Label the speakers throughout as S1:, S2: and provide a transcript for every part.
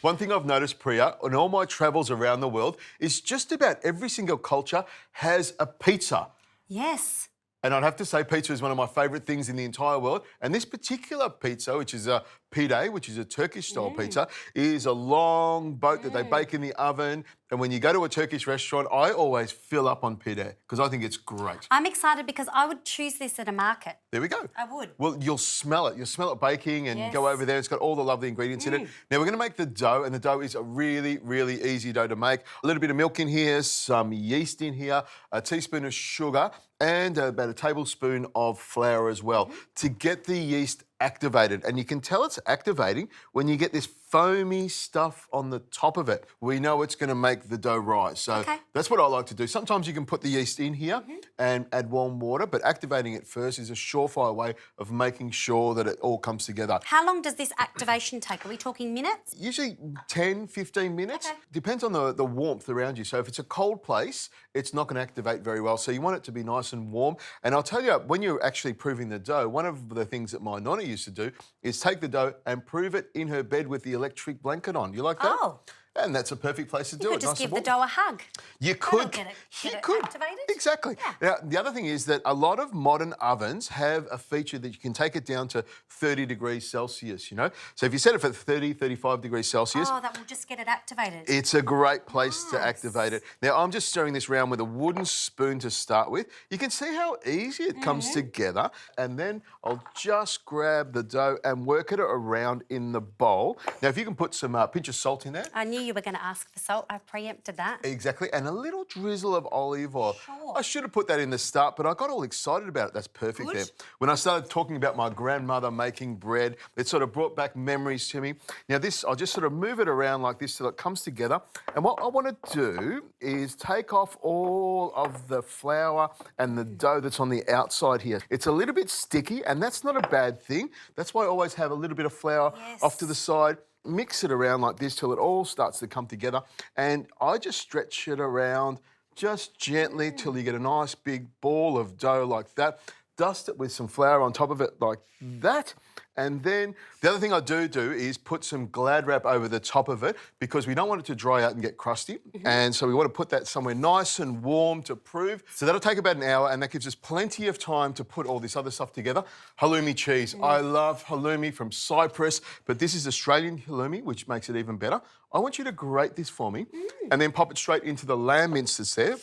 S1: One thing I've noticed, Preeya, on all my travels around the world is just about every single culture has a pizza.
S2: Yes.
S1: And I'd have to say pizza is one of my favourite things in the entire world. And this particular pizza, which is a Pide, which is a Turkish-style pizza, is a long boat that they bake in the oven. And when you go to a Turkish restaurant, I always fill up on Pide because I think it's great.
S2: I'm excited because I would choose this at a market.
S1: There we go.
S2: I would.
S1: Well, you'll smell it. You'll smell it baking and
S2: Yes.
S1: go over there. It's got all the lovely ingredients in it. Now, we're going to make the dough, and the dough is a really, really easy dough to make. A little bit of milk in here, some yeast in here, a teaspoon of sugar, and about a tablespoon of flour as well to get the yeast activated. And you can tell it's activating when you get this foamy stuff on the top of it. We know it's going to make the dough rise. So that's what I like to do. Sometimes you can put the yeast in here and add warm water, but activating it first is a surefire way of making sure that it all comes together.
S2: How long does this activation take? Are we talking minutes?
S1: Usually 10, 15 minutes. Depends on the warmth around you. So if it's a cold place, it's not going to activate very well. So you want it to be nice and warm. And I'll tell you, when you're actually proving the dough, one of the things that my nonna used to do is take the dough and prove it in her bed with the electric blanket on. You like that?
S2: Oh.
S1: And that's a perfect place to do
S2: You
S1: it.
S2: could just
S1: nice
S2: give
S1: and
S2: the
S1: warm.
S2: dough a hug.
S1: You could.
S2: Get
S1: You
S2: it
S1: could.
S2: activated.
S1: Exactly.
S2: Yeah.
S1: Now, the other thing is that a lot of modern ovens have a feature that you can take it down to 30 degrees Celsius, you know? So if you set it for 30, 35 degrees Celsius,
S2: Oh, that will just get it activated.
S1: it's a great place to activate it. Now, I'm just stirring this around with a wooden spoon to start with. You can see how easy it comes together. And then I'll just grab the dough and work it around in the bowl. Now, if you can put some pinch of salt in there.
S2: I knew you were going to ask for salt. I preempted that.
S1: Exactly, and a little drizzle of olive oil.
S2: Sure.
S1: I should have put that in the start, but I got all excited about it. That's perfect there. When I started talking about my grandmother making bread, it sort of brought back memories to me. Now this, I'll just sort of move it around like this so it comes together. And what I want to do is take off all of the flour and the dough that's on the outside here. It's a little bit sticky, and that's not a bad thing. That's why I always have a little bit of flour off to the side. Mix it around like this till it all starts to come together. And I just stretch it around just gently till you get a nice big ball of dough like that. Dust it with some flour on top of it like that. And then the other thing I do is put some Glad wrap over the top of it because we don't want it to dry out and get crusty. And so we want to put that somewhere nice and warm to prove. So that'll take about an hour, and that gives us plenty of time to put all this other stuff together. Halloumi cheese. I love halloumi from Cyprus, but this is Australian halloumi, which makes it even better. I want you to grate this for me and then pop it straight into the lamb mince that's there.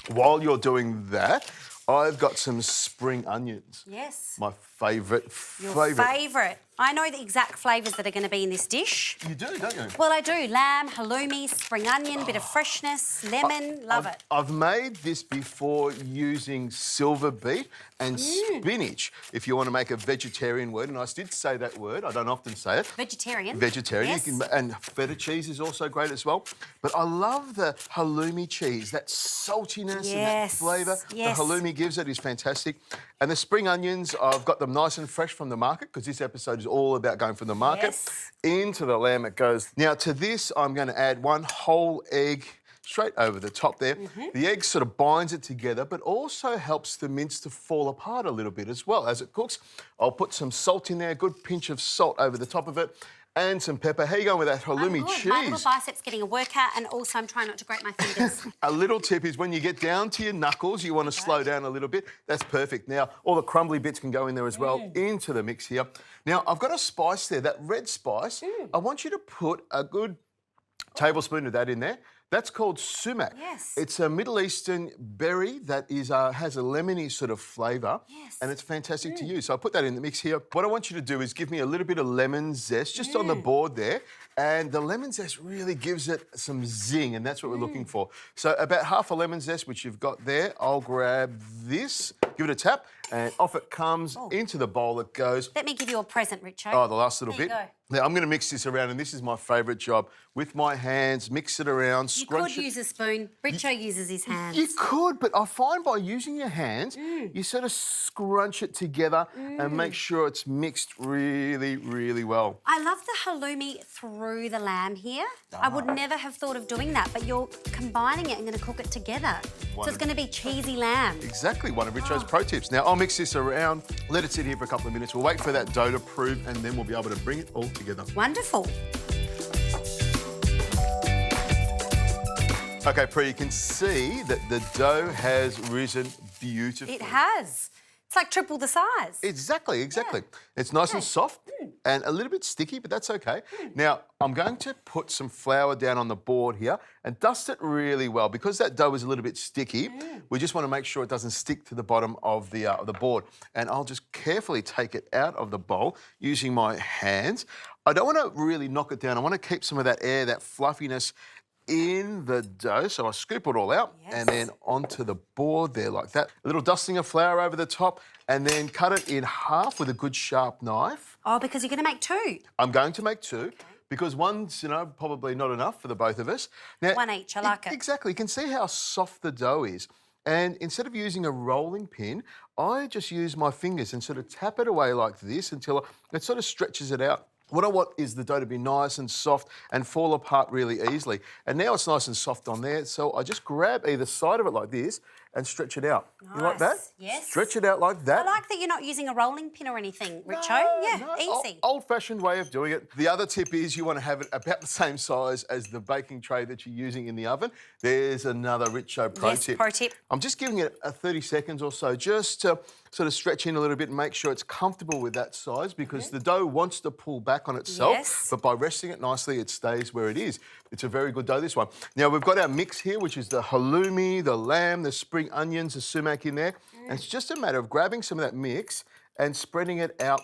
S1: While you're doing that, I've got some spring onions.
S2: Yes.
S1: My favourite.
S2: Your favourite. I know the exact flavours that are going to be in this dish.
S1: You do, don't you?
S2: Well, I do. Lamb, halloumi, spring onion, bit of freshness, lemon, love it.
S1: I've made this before using silver beet and spinach, if you want to make a vegetarian word, and I did say that word, I don't often say it.
S2: Vegetarian.
S1: Vegetarian.
S2: Yes.
S1: And feta cheese is also great as well. But I love the halloumi cheese, that saltiness and that flavour the halloumi gives it is fantastic. And the spring onions, I've got them nice and fresh from the market because this episode is all about going from the market into the lamb it goes. Now to this, I'm going to add 1 whole egg straight over the top there. The egg sort of binds it together, but also helps the mince to fall apart a little bit as well as it cooks. I'll put some salt in there, a good pinch of salt over the top of it, and some pepper. How you going with that halloumi cheese?
S2: My little biceps getting a workout, and also I'm trying not to grate my fingers.
S1: A little tip is when you get down to your knuckles, you want to slow down a little bit. That's perfect. Now, all the crumbly bits can go in there as well into the mix here. Now, I've got a spice there, that red spice. I want you to put a good tablespoon of that in there. That's called sumac.
S2: Yes.
S1: It's a Middle Eastern berry that is has a lemony sort of flavour.
S2: Yes.
S1: And it's fantastic to use. So I put that in the mix here. What I want you to do is give me a little bit of lemon zest just on the board there. And the lemon zest really gives it some zing, and that's what we're looking for. So about half a lemon zest, which you've got there, I'll grab this, give it a tap, and off it comes into the bowl it goes.
S2: Let me give you a present, Richo.
S1: Oh, the last little
S2: There
S1: bit.
S2: you go.
S1: Now, I'm going to mix this around, and this is my favourite job. With my hands, mix it around,
S2: You
S1: scrunch
S2: could
S1: it.
S2: use a spoon. Richo uses his hands.
S1: You could, but I find by using your hands, you sort of scrunch it together and make sure it's mixed really, really well.
S2: I love the halloumi through the lamb here. I would never have thought of doing that, but you're combining it and going to cook it together. So it's going to be cheesy lamb.
S1: Exactly, one of Richo's pro tips. Now, I'll mix this around, let it sit here for a couple of minutes. We'll wait for that dough to prove, and then we'll be able to bring it all together.
S2: Wonderful.
S1: Okay, Preeya, you can see that the dough has risen beautifully.
S2: It has. It's like triple the size.
S1: Exactly. It's nice and soft and a little bit sticky, but that's okay. Now, I'm going to put some flour down on the board here and dust it really well. Because that dough is a little bit sticky, we just want to make sure it doesn't stick to the bottom of the board. And I'll just carefully take it out of the bowl using my hands. I don't want to really knock it down. I want to keep some of that air, that fluffiness in the dough. So I scoop it all out and then onto the board there like that. A little dusting of flour over the top and then cut it in half with a good sharp knife.
S2: Oh, because you're going to make 2.
S1: I'm going to make 2 because one's, probably not enough for the both of us. Now,
S2: 1 each, I like it.
S1: Exactly. You can see how soft the dough is. And instead of using a rolling pin, I just use my fingers and sort of tap it away like this until it sort of stretches it out. What I want is the dough to be nice and soft and fall apart really easily. And now it's nice and soft on there, so I just grab either side of it like this and stretch it out.
S2: Nice.
S1: You like that?
S2: Yes.
S1: Stretch it out like that.
S2: I like that you're not using a rolling pin or anything, Richo. Easy.
S1: Old-fashioned way of doing it. The other tip is you want to have it about the same size as the baking tray that you're using in the oven. There's another Richo pro tip.
S2: Pro tip.
S1: I'm just giving it 30 seconds or so just to sort of stretch in a little bit and make sure it's comfortable with that size because the dough wants to pull back on itself, but by resting it nicely, it stays where it is. It's a very good dough, this one. Now, we've got our mix here, which is the halloumi, the lamb, the spring onions, the sumac in there. And it's just a matter of grabbing some of that mix and spreading it out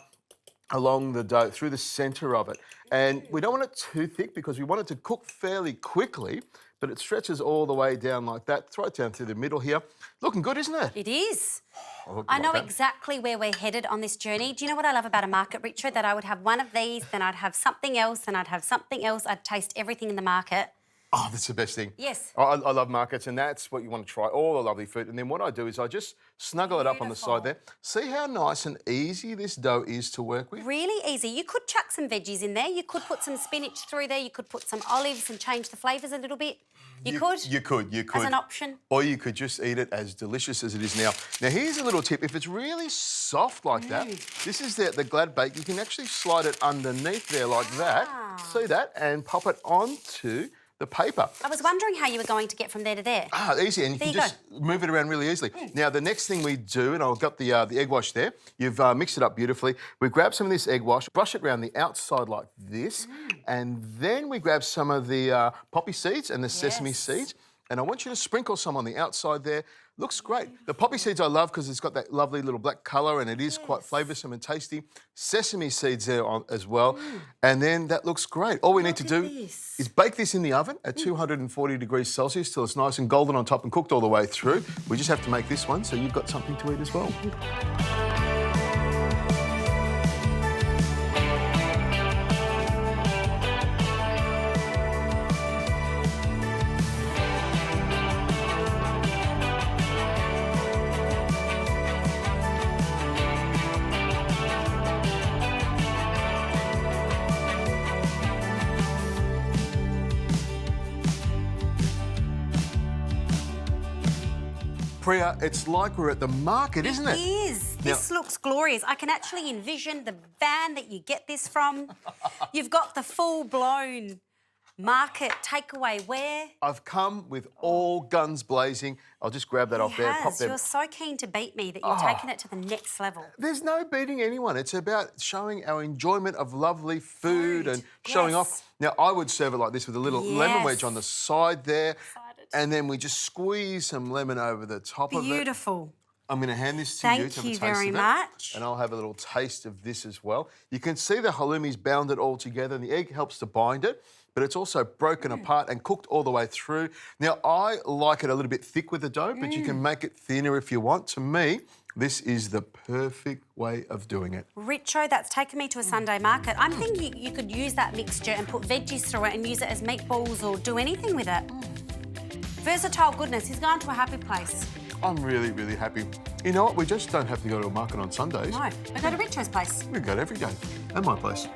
S1: along the dough, through the centre of it. And we don't want it too thick because we want it to cook fairly quickly, but it stretches all the way down like that. It's right down through the middle here. Looking good, isn't it?
S2: It is.
S1: Oh,
S2: I know exactly where we're headed on this journey. Do you know what I love about a market, Richard? That I would have one of these, then I'd have something else, then I'd have something else. I'd taste everything in the market.
S1: Oh, that's the best thing.
S2: Yes.
S1: I love markets, and that's what you want to try, all the lovely food. And then what I do is I just snuggle it up on the side there. See how nice and easy this dough is to work with?
S2: Really easy. You could chuck some veggies in there. You could put some spinach through there. You could put some olives and change the flavours a little bit. You could. As an option.
S1: Or you could just eat it as delicious as it is now. Now, here's a little tip. If it's really soft like that, this is the glad bake. You can actually slide it underneath there like that. See that? And pop it onto the paper.
S2: I was wondering how you were going to get from there to there.
S1: Easy, and you can just move it around really easily. Now, the next thing we do, and I've got the egg wash there, you've mixed it up beautifully. We grab some of this egg wash, brush it around the outside like this, and then we grab some of the poppy seeds and the sesame seeds, and I want you to sprinkle some on the outside there. Looks great. The poppy seeds I love because it's got that lovely little black colour and it is quite flavoursome and tasty. Sesame seeds there as well. And then that looks great. All we need to do is bake this in the oven at 240 degrees Celsius till it's nice and golden on top and cooked all the way through. We just have to make this one so you've got something to eat as well. Preeya, it's like we're at the market, isn't it?
S2: It is. This looks glorious. I can actually envision the van that you get this from. You've got the full-blown market takeaway. Where?
S1: I've come with all guns blazing. I'll just grab that off there. Pop them.
S2: You're so keen to beat me that you're taking it to the next level.
S1: There's no beating anyone. It's about showing our enjoyment of lovely food and showing off. Now, I would serve it like this with a little lemon wedge on the side there. And then we just squeeze some lemon over the top of it.
S2: Beautiful.
S1: I'm going to hand this to you to have a taste of it.
S2: Thank you very much.
S1: And I'll have a little taste of this as well. You can see the halloumi's bounded all together and the egg helps to bind it, but it's also broken apart and cooked all the way through. Now, I like it a little bit thick with the dough, but you can make it thinner if you want. To me, this is the perfect way of doing it.
S2: Richo, that's taken me to a Sunday market. I'm thinking you could use that mixture and put veggies through it and use it as meatballs or do anything with it. Versatile goodness. He's gone to a happy place.
S1: I'm really, really happy. You know what? We just don't have to go to a market on Sundays.
S2: No, we go to Richo's place.
S1: We go every day. And my place.